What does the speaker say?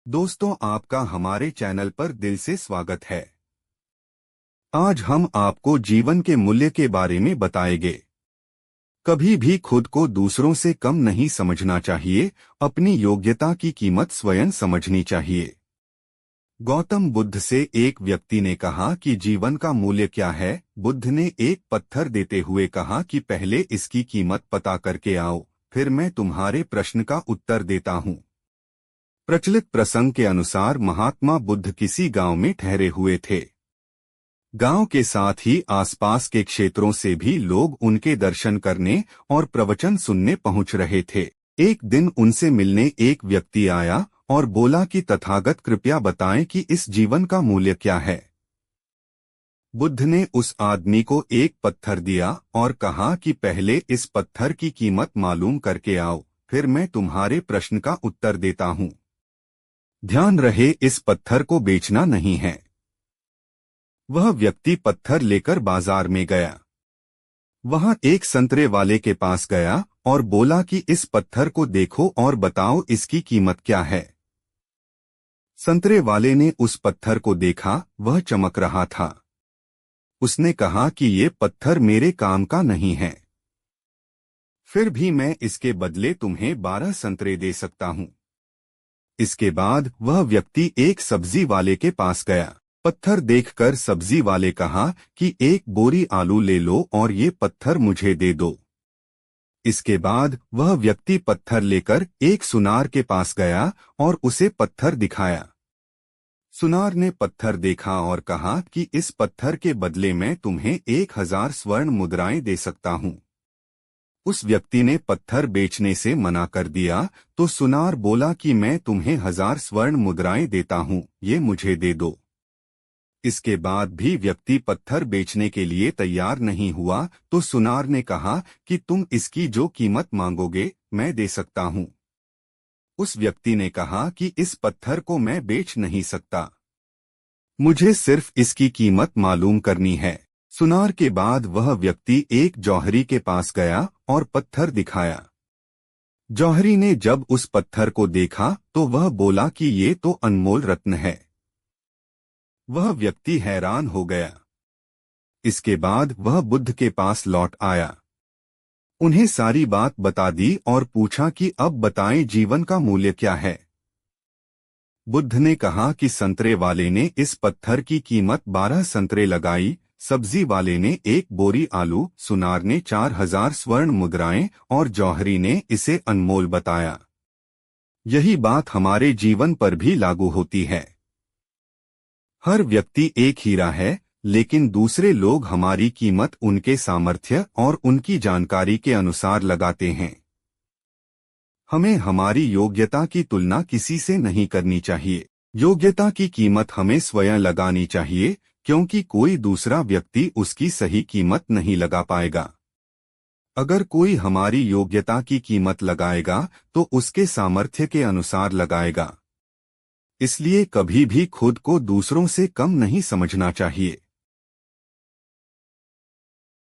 दोस्तों, आपका हमारे चैनल पर दिल से स्वागत है। आज हम आपको जीवन के मूल्य के बारे में बताएंगे। कभी भी खुद को दूसरों से कम नहीं समझना चाहिए। अपनी योग्यता की कीमत स्वयं समझनी चाहिए। गौतम बुद्ध से एक व्यक्ति ने कहा कि जीवन का मूल्य क्या है। बुद्ध ने एक पत्थर देते हुए कहा कि पहले इसकी कीमत पता करके आओ, फिर मैं तुम्हारे प्रश्न का उत्तर देता हूँ। प्रचलित प्रसंग के अनुसार महात्मा बुद्ध किसी गांव में ठहरे हुए थे। गांव के साथ ही आसपास के क्षेत्रों से भी लोग उनके दर्शन करने और प्रवचन सुनने पहुंच रहे थे। एक दिन उनसे मिलने एक व्यक्ति आया और बोला कि तथागत कृपया बताएं कि इस जीवन का मूल्य क्या है। बुद्ध ने उस आदमी को एक पत्थर दिया और कहा कि पहले इस पत्थर की कीमत मालूम करके आओ, फिर मैं तुम्हारे प्रश्न का उत्तर देता हूँ। ध्यान रहे, इस पत्थर को बेचना नहीं है। वह व्यक्ति पत्थर लेकर बाजार में गया। वहां एक संतरे वाले के पास गया और बोला कि इस पत्थर को देखो और बताओ इसकी कीमत क्या है। संतरे वाले ने उस पत्थर को देखा, वह चमक रहा था। उसने कहा कि ये पत्थर मेरे काम का नहीं है, फिर भी मैं इसके बदले तुम्हें 12 संतरे दे सकता हूँ। इसके बाद वह व्यक्ति एक सब्जी वाले के पास गया। पत्थर देखकर सब्जी वाले कहा कि एक बोरी आलू ले लो और ये पत्थर मुझे दे दो। इसके बाद वह व्यक्ति पत्थर लेकर एक सुनार के पास गया और उसे पत्थर दिखाया। सुनार ने पत्थर देखा और कहा कि इस पत्थर के बदले मैं तुम्हें 1000 स्वर्ण मुद्राएं दे सकता हूँ। उस व्यक्ति ने पत्थर बेचने से मना कर दिया तो सुनार बोला कि मैं तुम्हें 1000 स्वर्ण मुद्राएं देता हूँ, ये मुझे दे दो। इसके बाद भी व्यक्ति पत्थर बेचने के लिए तैयार नहीं हुआ तो सुनार ने कहा कि तुम इसकी जो कीमत मांगोगे मैं दे सकता हूँ। उस व्यक्ति ने कहा कि इस पत्थर को मैं बेच नहीं सकता, मुझे सिर्फ इसकी कीमत मालूम करनी है। सुनार के बाद वह व्यक्ति एक जौहरी के पास गया और पत्थर दिखाया। जौहरी ने जब उस पत्थर को देखा तो वह बोला कि ये तो अनमोल रत्न है। वह व्यक्ति हैरान हो गया। इसके बाद वह बुद्ध के पास लौट आया, उन्हें सारी बात बता दी और पूछा कि अब बताएं जीवन का मूल्य क्या है। बुद्ध ने कहा कि संतरे वाले ने इस पत्थर की कीमत 12 संतरे लगाई, सब्जी वाले ने एक बोरी आलू, सुनार ने 4000 स्वर्ण मुद्राएं और जौहरी ने इसे अनमोल बताया। यही बात हमारे जीवन पर भी लागू होती है। हर व्यक्ति एक हीरा है, लेकिन दूसरे लोग हमारी कीमत उनके सामर्थ्य और उनकी जानकारी के अनुसार लगाते हैं। हमें हमारी योग्यता की तुलना किसी से नहीं करनी चाहिए। योग्यता की कीमत हमें स्वयं लगानी चाहिए, क्योंकि कोई दूसरा व्यक्ति उसकी सही कीमत नहीं लगा पाएगा। अगर कोई हमारी योग्यता की कीमत लगाएगा तो उसके सामर्थ्य के अनुसार लगाएगा। इसलिए कभी भी खुद को दूसरों से कम नहीं समझना चाहिए।